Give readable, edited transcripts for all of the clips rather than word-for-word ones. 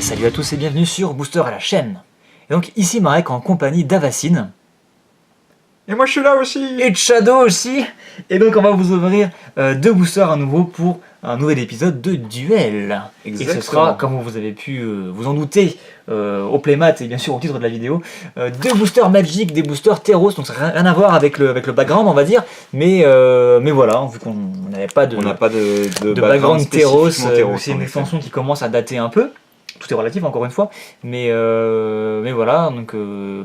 Salut à tous et bienvenue sur Booster à la chaîne. Et donc ici Marek en compagnie d'Avacine. Et moi je suis là aussi. Et de Shadow aussi. Et donc on va vous ouvrir deux boosters à nouveau pour un nouvel épisode de duel. Exactement. Et ce sera, comme vous avez pu vous en douter, au playmat et bien sûr au titre de la vidéo, deux boosters Magic, des boosters Teros, donc ça n'a rien à voir avec le background on va dire, mais voilà, vu qu'on n'avait pas de, On n'a pas de background Teros, Teros, c'est une extension qui commence à dater un peu. Tout est relatif encore une fois, mais voilà, donc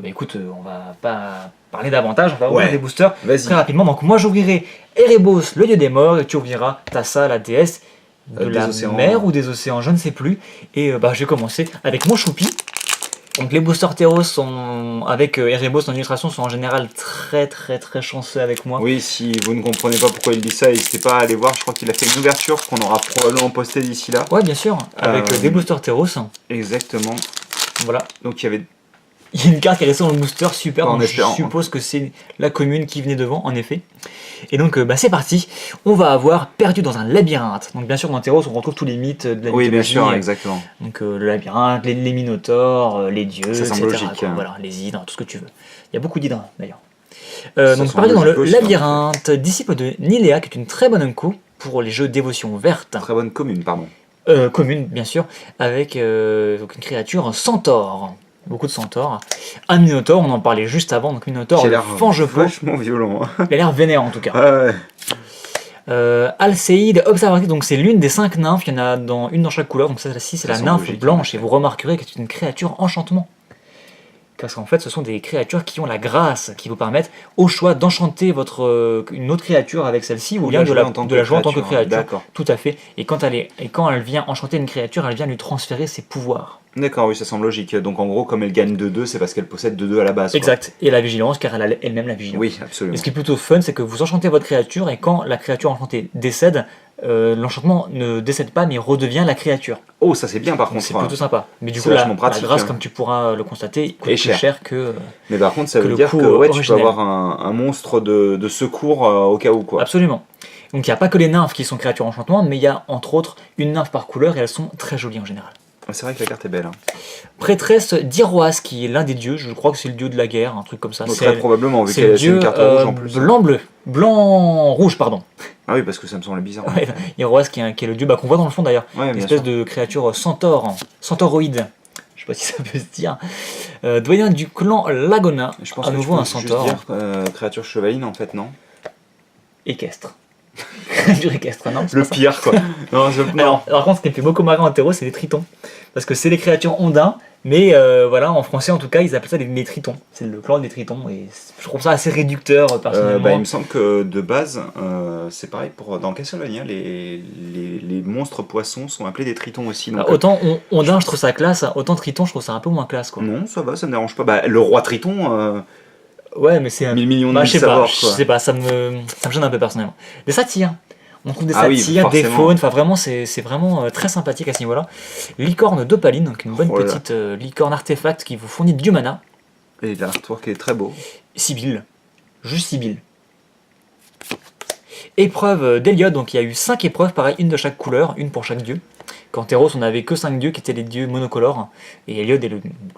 écoute, on va pas parler davantage, on va ouvrir des boosters très rapidement. Donc moi j'ouvrirai Erebos, le dieu des morts, et tu ouvriras Thassa, la déesse de la mer ou des océans, je ne sais plus. Et je vais commencer avec mon choupi. Donc les boosters Teros sont avec Erebos en illustration sont en général très chanceux avec moi. Oui, si vous ne comprenez pas pourquoi il dit ça, n'hésitez pas à aller voir, je crois qu'il a fait une ouverture qu'on aura probablement postée d'ici là. Ouais bien sûr, avec des boosters Teros. Exactement. Voilà. Donc il y a une carte qui est restée dans le booster, super, donc je espérant, suppose que c'est la commune qui venait devant, en effet. Et donc c'est parti, on va avoir perdu dans un labyrinthe. Donc bien sûr dans Teros on retrouve tous les mythes de la mythologie. Oui bien sûr, exactement. Donc le labyrinthe, les minotaures, les dieux, ça semble etc. logique. Voilà, les hydres, tout ce que tu veux. Il y a beaucoup d'hydres d'ailleurs. Donc perdu dans le labyrinthe, disciple de Nilea, qui est une très bonne unco pour les jeux dévotion verte. Très bonne commune, pardon. Commune bien sûr, avec donc une créature centaure. Beaucoup de centaures. Un minotaure, on en parlait juste avant, donc minotaure, le Fangefeu. Vachement violent. Il a l'air vénère en tout cas. Ouais. Alcéide, observatrice, donc c'est l'une des 5 nymphes, il y en a une dans chaque couleur, donc celle-ci c'est la nymphe blanche, et vous remarquerez que c'est une créature enchantement. Parce qu'en fait ce sont des créatures qui ont la grâce, qui vous permettent au choix d'enchanter une autre créature avec celle-ci, ou bien de la jouer en tant que créature. Tout à fait. Et quand elle vient enchanter une créature, elle vient lui transférer ses pouvoirs. D'accord, oui, ça semble logique. Donc en gros, comme elle gagne 2-2, c'est parce qu'elle possède 2-2 à la base. Exact. Quoi. Et la vigilance, car elle a elle-même la vigilance. Oui, absolument. Et ce qui est plutôt fun, c'est que vous enchantez votre créature, et quand la créature enchantée décède, l'enchantement ne décède pas, mais redevient la créature. Oh, ça c'est bien par contre. C'est plutôt sympa. Mais du coup, la grâce, comme tu pourras le constater, coûte plus cher que. Mais par contre, ça veut dire que tu peux avoir un monstre de secours au cas où, quoi. Absolument. Donc il n'y a pas que les nymphes qui sont créatures enchantement, mais il y a entre autres une nymphe par couleur, et elles sont très jolies en général. C'est vrai que la carte est belle. Prêtresse d'Iroas, qui est l'un des dieux, je crois que c'est le dieu de la guerre, un truc comme ça. Très probablement, vu que c'est une carte rouge en plus. Blanc-rouge, pardon. Ah oui, parce que ça me semblait bizarre. Ouais, Iroas qui est le dieu qu'on voit dans le fond d'ailleurs, une espèce de créature centauroïde. Je sais pas si ça peut se dire. Doyen du clan Lagona, je pense à nouveau un centaure. Juste dire créature chevaline en fait, non? Équestre. Créature équestre, non? Le pire quoi. Non. Alors, par contre, ce qui me fait beaucoup marrer en terreau, c'est les tritons. Parce que c'est les créatures ondins, mais voilà, en français en tout cas, ils appellent ça les tritons. C'est le clan des tritons, et je trouve ça assez réducteur personnellement. Il me semble que de base, c'est pareil dans Castlevania, les monstres poissons sont appelés des tritons aussi. Donc, autant ondin, je trouve ça classe, autant triton, je trouve ça un peu moins classe. Quoi. Non, ça va, ça me dérange pas. Le roi triton. Ouais, mais c'est 1000 millions de je sais pas, ça me gêne un peu personnellement. Des satyres. On trouve des satyres, des faunes, enfin vraiment, c'est vraiment très sympathique à ce niveau-là. Licorne d'Opaline, donc une bonne petite licorne artefact qui vous fournit du mana. Et l'artwork est très beau. Sibylle, juste Sibylle. Épreuve d'Eliod, donc il y a eu 5 épreuves, pareil, une de chaque couleur, une pour chaque dieu. Qu'en Teros, on n'avait que 5 dieux qui étaient les dieux monocolores, et Eliod est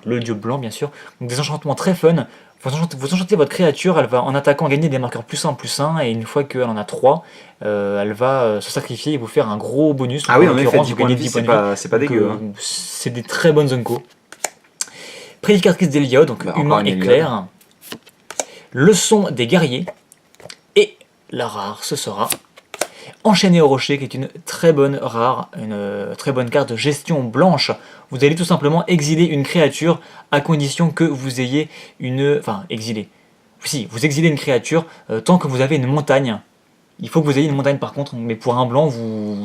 le dieu blanc, bien sûr. Donc des enchantements très fun. Vous enchantez votre créature, elle va en attaquant gagner des marqueurs +1/+1, et une fois qu'elle en a 3, elle va se sacrifier et vous faire un gros bonus. Ah oui, en effet, 10 points de vie, c'est pas dégueu. C'est des très bonnes uncos. Prédicatrice d'Eliod, donc humain éclair. Leçon des guerriers. Et la rare, ce sera Enchaîné au rocher, qui est une très bonne rare, une très bonne carte de gestion blanche. Vous allez tout simplement exiler une créature à condition que vous ayez une... Enfin, exiler. Si, vous exilez une créature tant que vous avez une montagne. Il faut que vous ayez une montagne par contre, mais pour un blanc,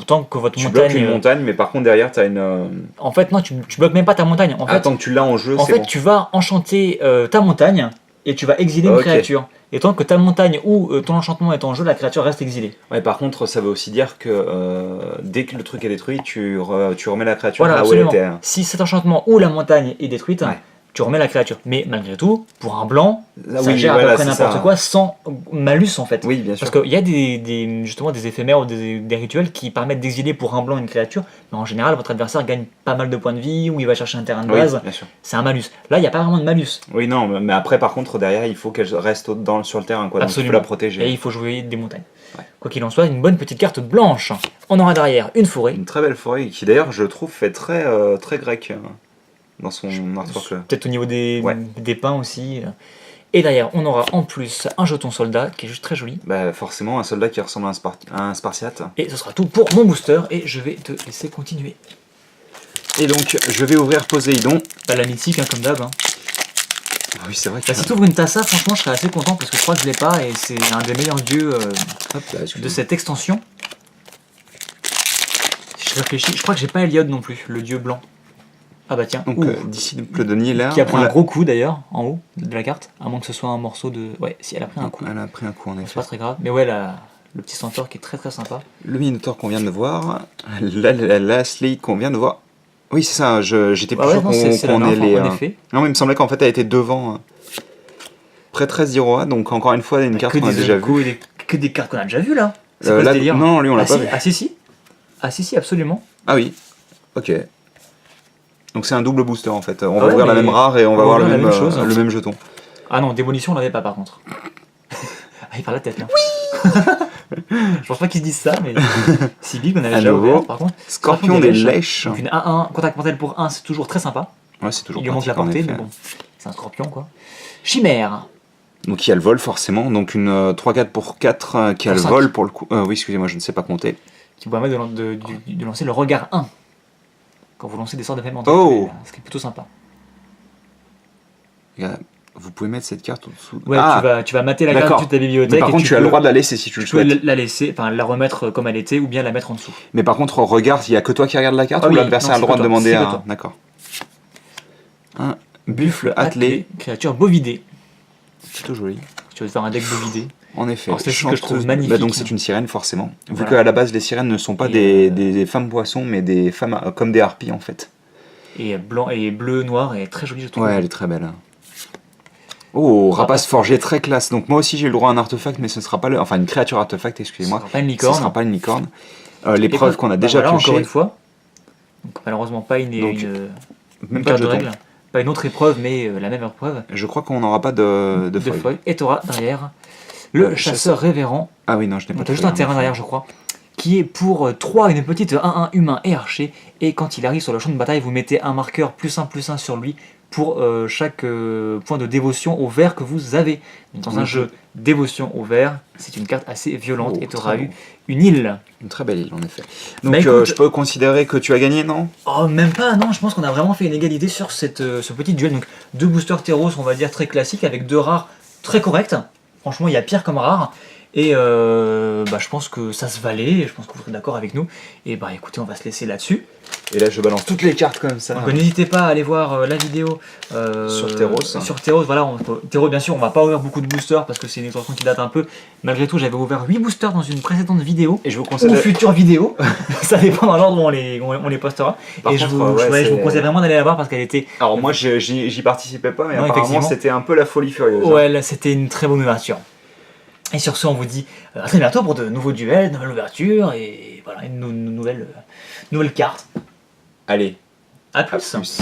tant que votre montagne... Tu bloques une montagne, mais par contre derrière, tu as une... En fait, non, tu bloques même pas ta montagne. En fait, tant que tu l'as en jeu, c'est bon. En fait, tu vas enchanter ta montagne et tu vas exiler une créature. Et tant que ta montagne ou ton enchantement est en jeu, la créature reste exilée. Ouais, par contre, ça veut aussi dire que dès que le truc est détruit, tu remets la créature là où elle était. Si cet enchantement ou la montagne est détruite, tu remets la créature. Mais malgré tout, pour un blanc, Là, ça oui, gère à voilà, peu près c'est n'importe ça. quoi sans malus en fait. Oui, bien sûr. Parce qu'il y a justement des éphémères ou des rituels qui permettent d'exiler pour un blanc une créature, mais en général, votre adversaire gagne pas mal de points de vie ou il va chercher un terrain de Oui, base. bien sûr. C'est un malus. Là, il n'y a pas vraiment de malus. Oui, non, mais après, par contre, derrière, il faut qu'elle reste sur le terrain, quoi. Donc, il faut Absolument. la protéger. Et il faut jouer des montagnes. Ouais. Quoi qu'il en soit, une bonne petite carte blanche. On aura derrière une forêt. Une très belle forêt qui, d'ailleurs, je trouve, fait très, très grec dans son artwork. Peut-être au niveau Ouais. des pins aussi. Et derrière, on aura en plus un jeton soldat qui est juste très joli. Bah, forcément, un soldat qui ressemble à un Spartiate. Et ce sera tout pour mon booster. Et je vais te laisser continuer. Et donc, je vais ouvrir Poséidon. Pas la mythique, hein, comme d'hab. Hein. Ah oui, c'est vrai que... Bah, si tu ouvres une Tassa, franchement, je serais assez content parce que je crois que je l'ai pas et c'est un des meilleurs dieux Hop, là, de cette extension. Si je réfléchis, je crois que j'ai pas Eliod non plus, le dieu blanc. Ah bah tiens, Donc, ouh, disciple de Niler. qui a pris un gros coup d'ailleurs, en haut de la carte, à moins que ce soit un morceau de... Ouais, si elle a pris un coup, Elle a pris un coup, en c'est effet. pas très grave. Mais ouais, le petit centaure qui est très très sympa. Le Minotaur qu'on vient de voir. La Slate qu'on vient de voir. Oui, c'est ça, j'étais plus Ah ouais, sûr non, c'est la qu'on ait nymphe, les... en effet. Non, mais il me semblait qu'en fait, elle était devant. Prêtresse d'Iroha, donc encore une fois, une carte qu'on a déjà vue. Que des cartes qu'on a déjà vues là. C'est quoi Là, ce délire? non, lui, on l'a Ah, pas si, vu. ah si si. Ah si si, absolument. Ah oui, ok. Donc c'est un double booster en fait. On va ouais, ouvrir la mais même rare et on va voir ouvrir la même chose. le même jeton. Ah non, démolition on l'avait pas par contre. Ah, il parle la tête là. Oui. Je pense pas qu'ils se disent ça, mais si big on avait À déjà nouveau. ouvert par contre. Scorpion des Lèches. Donc une 1-1, contact mortel pour 1, c'est toujours très sympa. Ouais, c'est toujours Il lui manque la pratique, en portée, effet. mais bon, c'est un scorpion quoi. Chimère. Donc il y a le vol forcément, donc une 3-4 pour 4 qui a Pour le 5. vol pour le coup. Oui, excusez-moi, je ne sais pas compter. Qui vous permet de lancer le regard 1. Quand vous lancez des sorts de paiement. Oh. Ce qui est plutôt sympa. Regarde, vous pouvez mettre cette carte au-dessous. Ouais, tu vas mater la d'accord. carte de ta bibliothèque. Mais par et contre, tu as peux- le droit de la laisser si tu le Tu peux souhaites. la laisser, enfin la remettre comme elle était, ou bien la mettre en dessous. Mais par contre, regarde, il n'y a que toi qui regarde la carte Ah ou oui, l'adversaire non, a le droit c'est de que toi, demander c'est que un. toi. D'accord. Un buffle attelé. Créature bovidée. Plutôt joli. Tu veux te faire un deck bovidé. En effet. Alors, c'est ce que je trouve Chanteuse- magnifique. Bah, donc c'est une sirène forcément. Vu Voilà. qu'à la base les sirènes ne sont pas Et, des femmes poissons mais des femmes comme des harpies en fait. Et blanc et bleu, noir, et très joli je trouve. Ouais, elle est très belle. Oh, rapace forgé très classe. Donc moi aussi j'ai eu le droit à un artefact mais ce ne sera pas enfin une créature artefact, Ce excusez-moi. sera pas une Ce licorne. sera pas une licorne. Et L'épreuve bah, qu'on a bah déjà voilà, piochée. encore une fois. Donc, malheureusement pas une Donc, Même une pas de carte de jeton. règle. Pas une autre épreuve, mais la même épreuve Je crois qu'on n'aura pas de de foil. foil. Et tu auras derrière le chasseur révérend. Ah oui, non, je n'ai pas Donc de t'as juste foil, un terrain en effet. derrière, je crois, qui est pour 3, une petite 1-1 humain et archer. Et quand il arrive sur le champ de bataille, vous mettez un marqueur +1/+1 sur lui pour chaque point de dévotion au vert que vous avez. Donc, dans un Mhm. jeu dévotion au vert, c'est une carte assez violente Oh, et tu auras très eu bon. une île. Une très belle île en effet. Donc Bah, écoute- je peux considérer que tu as gagné, non? Oh, même pas, non, je pense qu'on a vraiment fait une égalité sur ce petit duel. Donc, 2 boosters Terros, on va dire très classiques, avec 2 rares très corrects. Franchement, il y a pire comme rare. Et je pense que ça se valait, je pense que vous serez d'accord avec nous. Et bah écoutez, on va se laisser là-dessus. Et là je balance toutes les cartes comme ça. Donc n'hésitez pas à aller voir la vidéo Sur Terros. Sur Terros, voilà, Terros bien sûr, on va pas ouvrir beaucoup de boosters parce que c'est une extension qui date un peu. Malgré tout, j'avais ouvert 8 boosters dans une précédente vidéo. Et je vous Ou conseille. future vidéo, ça dépend dans l'ordre où on les postera. Par Et je contre, vous, ouais, je vous c'est- conseille vraiment d'aller la voir parce qu'elle était... Alors moi j'y participais pas, mais Non, apparemment effectivement. c'était un peu la folie furieuse. Ouais, là, c'était une très bonne ouverture. Et sur ce, on vous dit à très bientôt pour de nouveaux duels, de nouvelles ouvertures et voilà, une nouvelle carte. Allez, À à plus. plus.